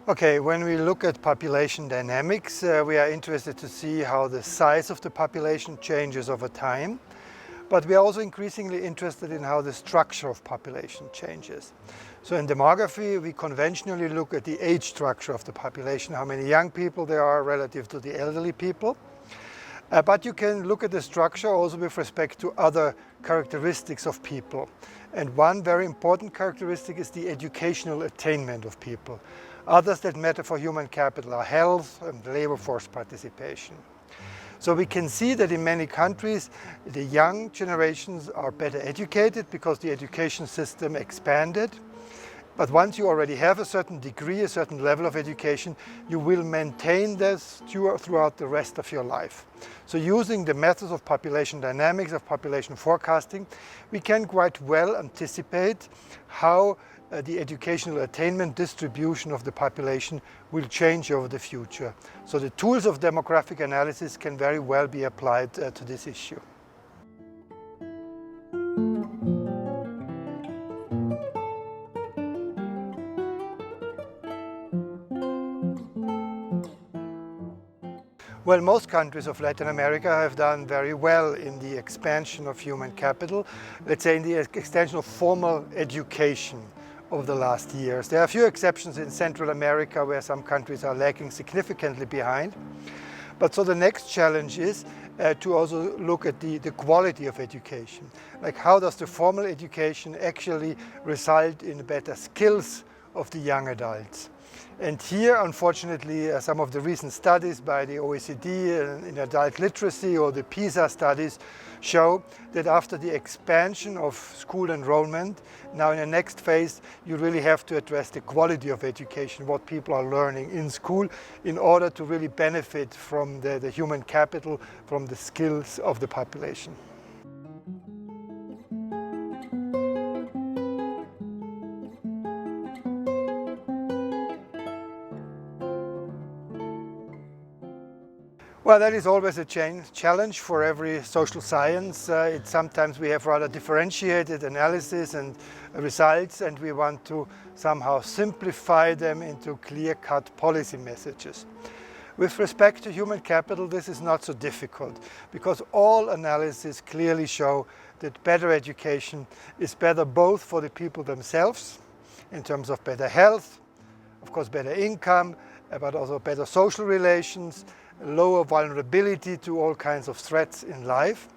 Okay, when we look at population dynamics, we are interested to see how the size of the population changes over time. But we are also increasingly interested in how the structure of population changes. So in demography, we conventionally look at the age structure of the population, how many young people there are relative to the elderly people. But you can look at the structure also with respect to other characteristics of people. And one very important characteristic is the educational attainment of people. Others that matter for human capital are health and labor force participation. So we can see that in many countries, the young generations are better educated because the education system expanded. But once you already have a certain degree, a certain level of education, you will maintain this throughout the rest of your life. So using the methods of population dynamics, of population forecasting, we can quite well anticipate how the educational attainment distribution of the population will change over the future. So the tools of demographic analysis can very well be applied to this issue. Well, most countries of Latin America have done very well in the expansion of human capital, let's say in the extension of formal education over the last years. There are a few exceptions in Central America where some countries are lagging significantly behind. But so the next challenge is to also look at the quality of education. Like how does the formal education actually result in better skills of the young adults? And here, unfortunately, some of the recent studies by the OECD in adult literacy or the PISA studies show that after the expansion of school enrollment, now in the next phase, you really have to address the quality of education, what people are learning in school, in order to really benefit from the human capital, from the skills of the population. Well, that is always a challenge for every social science. Sometimes we have rather differentiated analysis and results, and we want to somehow simplify them into clear-cut policy messages. With respect to human capital, this is not so difficult because all analyses clearly show that better education is better both for the people themselves in terms of better health, of course better income, but also better social relations, lower vulnerability to all kinds of threats in life.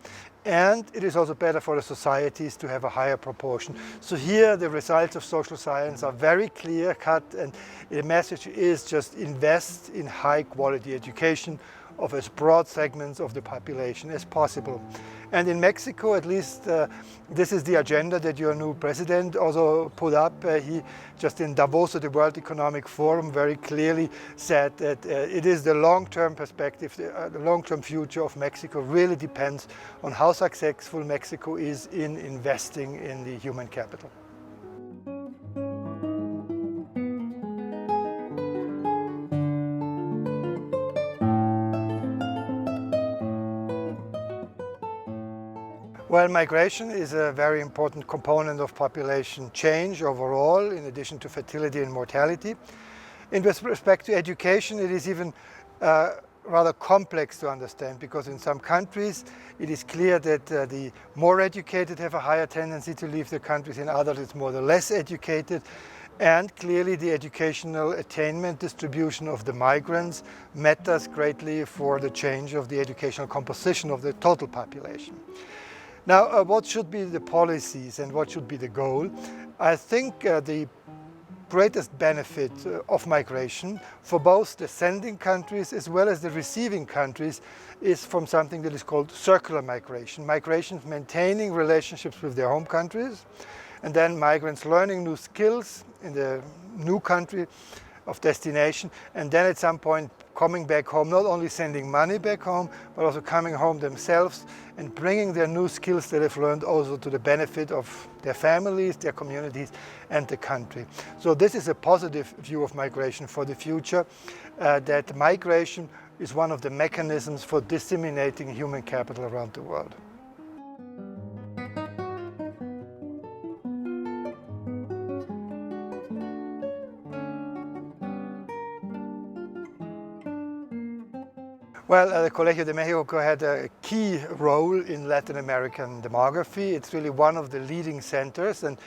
And it is also better for the societies to have a higher proportion. So here the results of social science are very clear-cut, and the message is just invest in high quality education of as broad segments of the population as possible. And in Mexico, at least, this is the agenda that your new president also put up. He just in Davos at the World Economic Forum very clearly said that it is the long-term perspective, the long-term future of Mexico really depends on how successful Mexico is in investing in the human capital. Well, migration is a very important component of population change overall, in addition to fertility and mortality. In respect to education, it is even rather complex to understand because in some countries it is clear that the more educated have a higher tendency to leave the countries, in others it's more the less educated. And clearly the educational attainment distribution of the migrants matters greatly for the change of the educational composition of the total population. Now, what should be the policies and what should be the goal? I think the greatest benefit of migration for both the sending countries as well as the receiving countries is from something that is called circular migration. Migrations maintaining relationships with their home countries, and then migrants learning new skills in the new country of destination, and then at some point coming back home, not only sending money back home, but also coming home themselves and bringing their new skills that they've learned also to the benefit of their families, their communities, and the country. So this is a positive view of migration for the future, that migration is one of the mechanisms for disseminating human capital around the world. Well, the Colegio de Mexico had a key role in Latin American demography. It's really one of the leading centers. And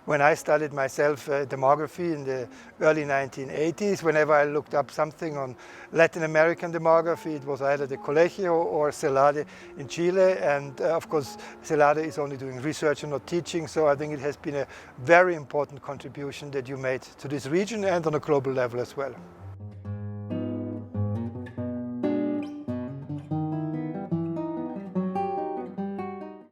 when I studied myself demography in the early 1980s, whenever I looked up something on Latin American demography, it was either the Colegio or CELADE in Chile. And of course, CELADE is only doing research and not teaching. So I think it has been a very important contribution that you made to this region and on a global level as well.